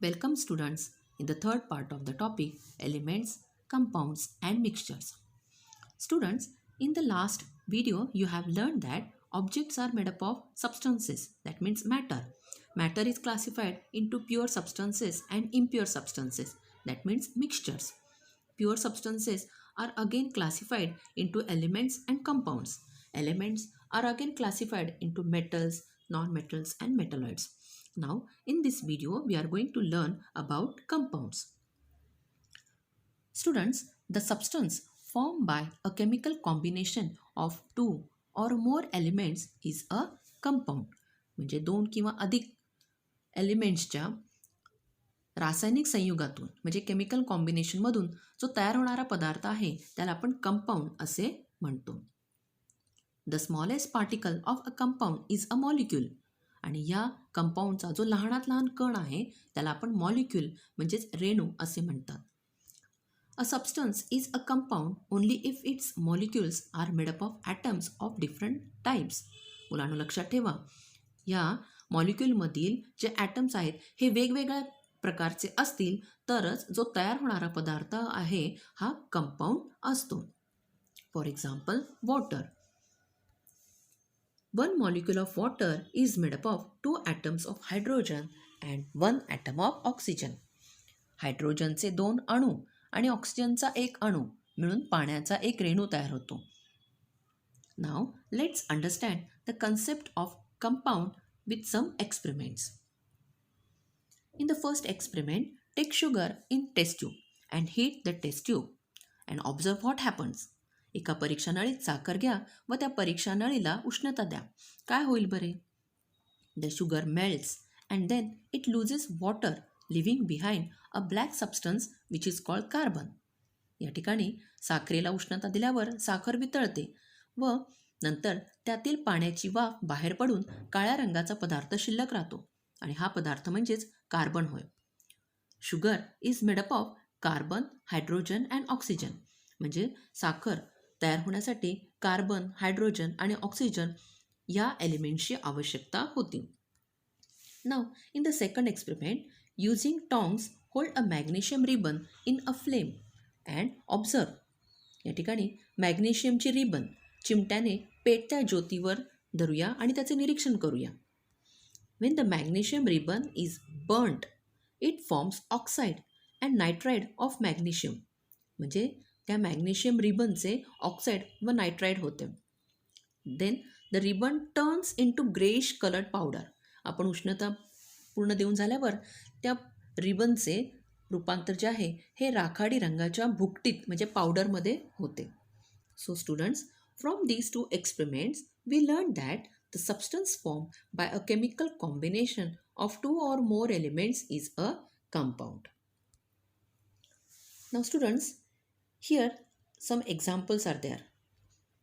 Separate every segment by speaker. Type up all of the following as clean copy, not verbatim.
Speaker 1: Welcome students in the third part of the topic elements, compounds and mixtures. Students, in the last video you have learned that objects are made up of substances, that means matter. Matter is classified into pure substances and impure substances, that means mixtures. Pure substances are again classified into elements and compounds. Elements are again classified into metals, non-metals and metalloids. Now, in this video, we are going to learn about compounds. Students, the substance formed by a chemical combination of two or more elements is a compound. म्हणजे दोन किंवा अधिक एलिमेंट्सच्या रासायनिक संयुगातून म्हणजे chemical कॉम्बिनेशनमधून जो तयार होणारा पदार्थ आहे त्याला आपण कंपाऊंड असे म्हणतो. The smallest particle of a compound is a molecule. आणि या कंपाऊंडचा जो लहानात लहान कण आहे त्याला आपण मॉलिक्यूल म्हणजेच रेणू असे म्हणतात. A substance is a compound only if its molecules are made up of atoms of different types. मुलांनो लक्षात ठेवा, या मॉलिक्यूलमधील जे ॲटम्स आहेत हे वेगवेगळ्या प्रकारचे असतील तरच जो तयार होणारा पदार्थ आहे हा कंपाऊंड असतो. For example water. One molecule of water is made up of two atoms of hydrogen and one atom of oxygen. हायड्रोजनचे दोन अणू आणि ऑक्सिजनचा एक अणू मिळून पाण्याचा एक रेणू तयार होतो. नाव let's understand the concept of compound with some experiments. In the first experiment, take sugar in test tube and heat the test tube and observe what happens. एका परीक्षा नळीत साखर घ्या व त्या परीक्षा नळीला उष्णता द्या. काय होईल बरे? The sugar melts and then it loses water leaving behind a black substance which is called carbon. या ठिकाणी साखरेला उष्णता दिल्यावर साखर वितळते व नंतर त्यातील पाण्याची वाफ बाहेर पडून काळ्या रंगाचा पदार्थ शिल्लक राहतो आणि हा पदार्थ म्हणजेच कार्बन होय. Sugar is made up of carbon, hydrogen and oxygen. म्हणजे साखर तयार होण्यासाठी कार्बन, हायड्रोजन आणि ऑक्सिजन या एलिमेंट्सची आवश्यकता होती. Now in the second experiment, using tongs hold a magnesium ribbon in a flame and observe. या ठिकाणी मॅग्नेशियमची रिबन चिमट्याने पेटत्या ज्योतीवर धरूया आणि त्याचे निरीक्षण करूया. When the magnesium ribbon is burnt, it forms oxide and nitride of magnesium. म्हणजे त्या मॅग्नेशियम रिबनचे ऑक्साईड व नायट्राईड होते. Then the ribbon turns into greyish coloured powder. आपण उष्णता पूर्ण देऊन झाल्यावर त्या रिबनचे रूपांतर जे आहे हे राखाडी रंगाच्या भुकटीत म्हणजे पावडरमध्ये होते. So students, from these two experiments we learn that the substance formed by a chemical combination of two or more elements is a compound. Now students, here some examples are there.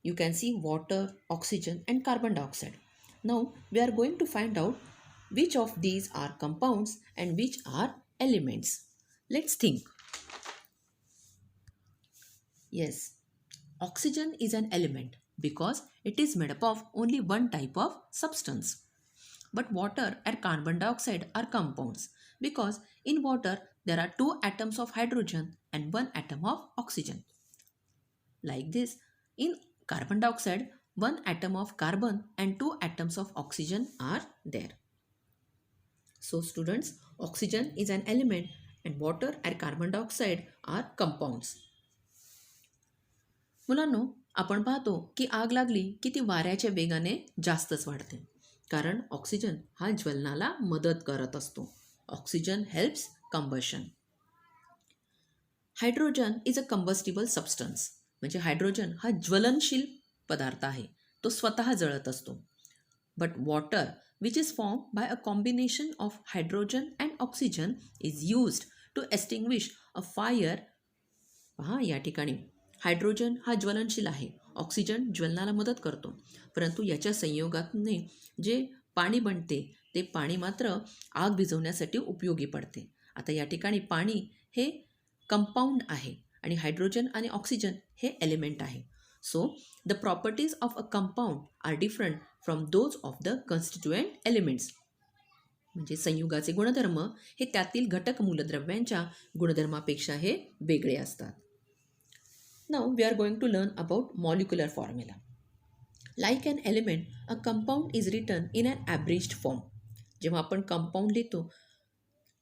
Speaker 1: You can see water, oxygen and carbon dioxide. Now we are going to find out which of these are compounds and which are elements. Let's think. Yes, oxygen is an element because it is made up of only one type of substance. But water and carbon dioxide are compounds because in water there are two atoms of hydrogen and one atom of oxygen. Like this, in carbon dioxide, one atom of carbon and two atoms of oxygen are there. So students, oxygen is an element and water and carbon dioxide are compounds. मुलांनो, आपण पाहतो की आग लागली की ती वाऱ्याच्या वेगाने जास्तच वाढते कारण ऑक्सिजन हा ज्वलनाला मदत करत असतो. Oxygen helps combustion. Hydrogen is a combustible substance. म्हणजे हायड्रोजन हा ज्वलनशील पदार्थ आहे, तो स्वतः जळत असतो. But water which is form by a combination of hydrogen and oxygen is used to extinguish a fire. पहा या ठिकाणी हायड्रोजन हा ज्वलनशील आहे, ऑक्सिजन ज्वलनाला मदत करतो, परंतु याच्या संयोगाने जे पाणी बनते ते पाणी मात्र आग विझवण्यासाठी उपयोगी पडते. आता या ठिकाणी पाणी हे कंपाऊंड आहे आणि हायड्रोजन आणि ऑक्सिजन हे एलिमेंट आहे. So the properties of a compound are different from those of the constituent elements. म्हणजे संयुगाचे गुणधर्म हे त्यातील घटक मूलद्रव्यांच्या गुणधर्मापेक्षा हे वेगळे असतात. Now we are going to learn about molecular formula. Like an element, a compound is written in an abridged form. जेव्हा आपण कंपाऊंड लिहितो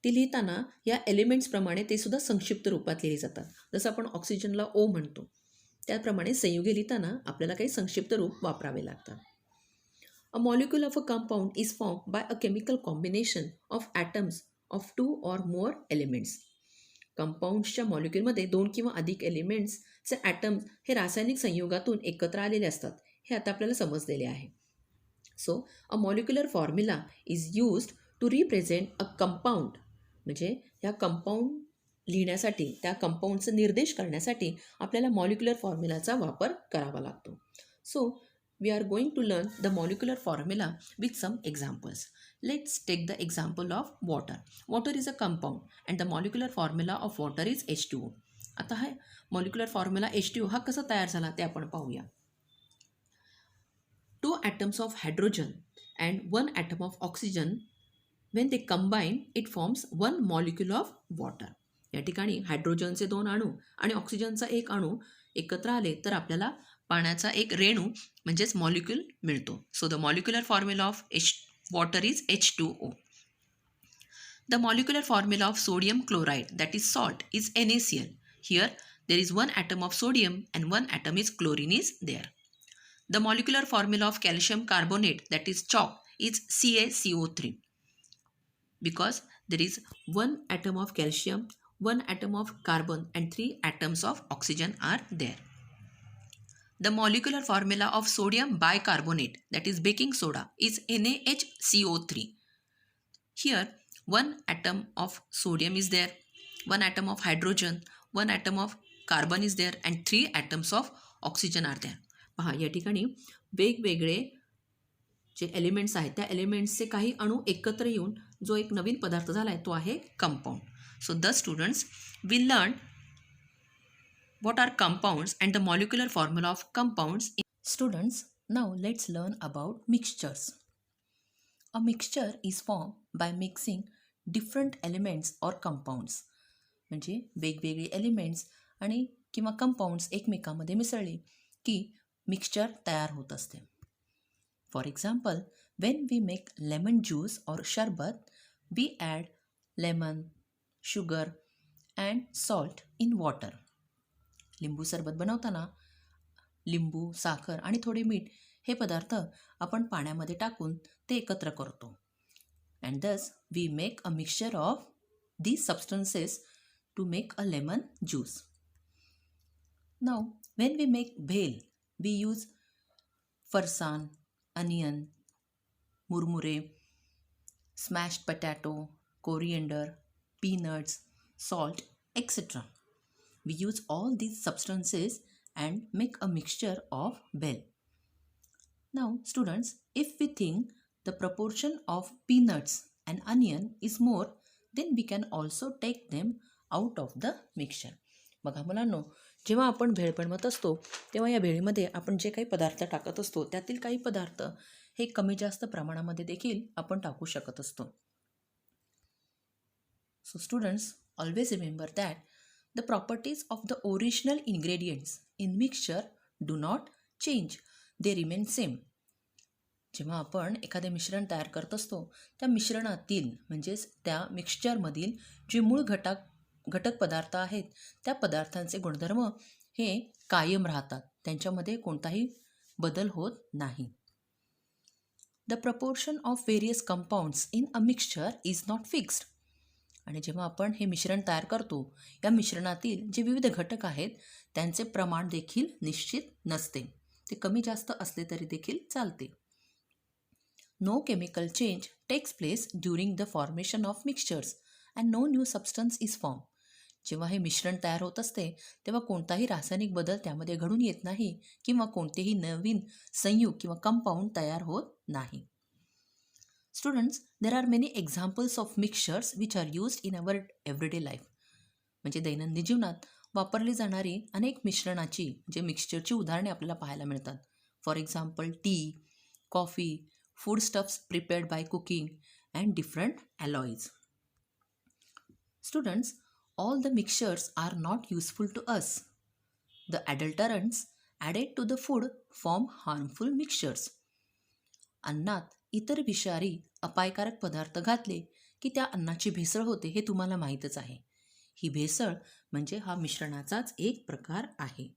Speaker 1: ती लिहिताना या एलिमेंट्सप्रमाणे ते सुद्धा संक्षिप्त रूपात लिहिले जातात. जसं आपण ऑक्सिजनला ओ म्हणतो त्याप्रमाणे संयुगे लिहिताना आपल्याला काही संक्षिप्त रूप वापरावे लागतात. A molecule of a compound is formed by a chemical combination of atoms of 2 or more elements. कंपाऊंड्सच्या मॉलिक्युलमध्ये 2 किंवा अधिक एलिमेंट्सचे ॲटम्स हे रासायनिक संयोगातून एकत्र आलेले असतात. हे आता आपल्याला समजलेले आहे. So a molecular formula is used to represent a compound. म्हणजे ह्या कंपाऊंड लिहिण्यासाठी त्या कंपाऊंडचा निर्देश करण्यासाठी आपल्याला मॉलिक्युलर फॉर्म्युलाचा वापर करावा लागतो. So we are going to learn the molecular formula with some examples. Let's take the example of water. Water is a compound and the molecular formula of water is H2O. आता हा molecular formula H2O हा कसा तयार झाला ते आपण पाहूया. 2 atoms of hydrogen and 1 atom of oxygen, when they combine it forms one molecule of water. या ठिकाणी हायड्रोजनचे 2 अणू आणि ऑक्सिजनचा 1 अणू एकत्र आले तर आपल्याला पाण्याचा एक रेणू म्हणजेच मॉलिक्यूल मिळतो. So the molecular formula of water is H2O. The molecular formula of sodium chloride that is salt is NaCl. Here there is 1 atom of sodium and 1 atom is chlorine is there. The molecular formula of calcium carbonate that is chalk is CaCO3 because there is 1 atom of calcium, 1 atom of carbon and 3 atoms of oxygen are there. The molecular formula of sodium bicarbonate that is baking soda is NaHCO3. Here 1 atom of sodium is there, 1 atom of hydrogen, 1 atom of carbon is there and 3 atoms of oxygen are there. पहा या ठिकाणी वेगवेगळे जे elements आहेत त्या एलिमेंट्सचे काही अणू एकत्र येऊन जो एक नवीन पदार्थ झाला आहे तो आहे compound. So the students will learn what are compounds and the molecular formula of compounds. Students, now let's learn about mixtures. A mixture is formed by mixing different elements or compounds. म्हणजे वेगवेगळे elements आणि किंवा compounds एकमेकांमध्ये मिसळले की mixture तयार होत असते. For example, when we make lemon juice or शरबत, we add lemon, sugar and salt in water. लिंबू सरबत बनवताना लिंबू, साखर आणि थोडे मीठ हे पदार्थ आपण पाण्यामध्ये टाकून ते एकत्र करतो. And thus we make a mixture of these substances to make a lemon juice. Now when we make bhel, we use farsan, onion, murmure, smashed potato, coriander, peanuts, salt, etc. We use all these substances and make a mixture of bhel. Now students, if we think the proportion of peanuts and onion is more, then we can also take them out of the mixture. बघा मुलांनो, जेव्हा आपण भेळ बनवत असतो तेव्हा या भेळीमध्ये आपण जे काही पदार्थ टाकत असतो त्यातील काही पदार्थ हे कमी जास्त प्रमाणामध्ये देखील आपण टाकू शकत असतो. So students, always remember that the properties of the original ingredients in mixture do not change, they remain same. जेव्हा आपण एखादे मिश्रण तयार करत असतो त्या मिश्रणातील म्हणजेच त्या मिक्सचरमधील जे मूळ घटक पदार्थ आहेत त्या पदार्थांचे गुणधर्म हे कायम राहतात, त्यांच्यामध्ये कोणताही बदल होत नाही. The proportion of various compounds in a mixture is not fixed. आणि जेव्हा आपण हे मिश्रण तयार करतो या मिश्रणातील जे विविध घटक आहेत त्यांचे प्रमाण देखील निश्चित नसते, ते कमी जास्त असले तरी देखील चालते. No chemical change takes place during the formation of mixtures and no new substance is form. जेव्हा हे मिश्रण तयार होत असते तेव्हा कोणताही रासायनिक बदल त्यामध्ये घडून येत नाही किंवा कोणतेही नवीन संयुग किंवा कंपाऊंड तयार होत नाही. Students, there are many examples of mixtures which are used in our everyday life. म्हणजे दैनंदिन जीवनात वापरली जाणारी अनेक मिश्रणाची जे मिक्सचरची उदाहरणे आपल्याला पाहायला मिळतात. For example tea, coffee, food stuffs prepared by cooking, and different alloys. Students, all the mixtures are not useful to us. The adulterants added to the food form harmful mixtures. अन्नात इतर विषारी अपायकारक पदार्थ घातले की त्या अन्नाची भेसळ होते हे तुम्हाला माहीतच आहे. ही भेसळ म्हणजे हा मिश्रणाचाच एक प्रकार आहे.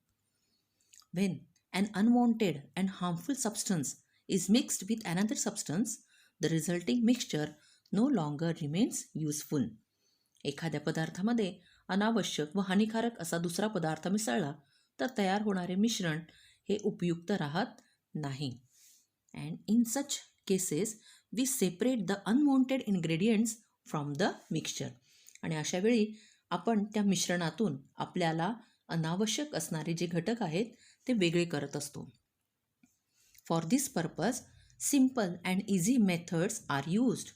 Speaker 1: When an unwanted and harmful substance is mixed with another substance, the resulting mixture no longer remains useful. एखाद्या पदार्थामध्ये अनावश्यक व हानिकारक असा दुसरा पदार्थ मिसळला तर तयार होणारे मिश्रण हे उपयुक्त राहत नाही. And in such cases, we separate the unwanted ingredients from the mixture. आणि अशा वेळी आपण त्या मिश्रणातून आपल्याला अनावश्यक असणारे जे घटक आहेत ते वेगळे करत असतो. For this purpose simple and easy methods are used.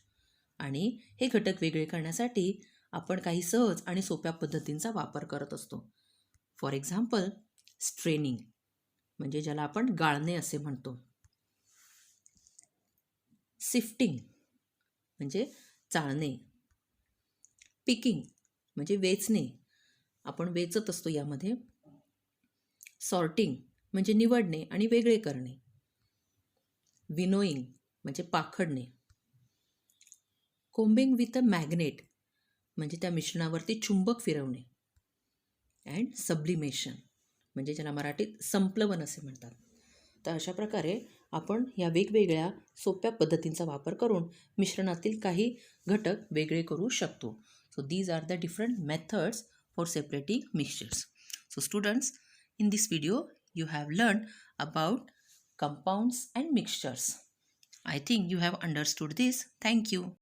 Speaker 1: आणि हे घटक वेगळे करण्यासाठी आपण काही सहज आणि सोप्या पद्धतींचा वापर करत असतो. फॉर एक्झाम्पल, स्ट्रेनिंग म्हणजे ज्याला आपण गाळणे असे म्हणतो. सिफ्टिंग म्हणजे चाळणे. पिकिंग म्हणजे वेचणे, आपण वेचत असतो यामध्ये. सॉर्टिंग म्हणजे निवडणे आणि वेगळे करणे. विनोईंग म्हणजे पाखडणे. कोम्बिंग विथ अ मॅग्नेट म्हणजे त्या मिश्रणावरती चुंबक फिरवणे. अँड सब्लिमेशन म्हणजे ज्याला मराठीत संप्लवन असे म्हणतात. तर अशा प्रकारे आपण या वेगवेगळ्या सोप्या पद्धतींचा वापर करून मिश्रणातील काही घटक वेगळे करू शकतो. So these are the different methods for separating mixtures. So students, in this video you have learned about compounds and mixtures. I think you have understood this. Thank you.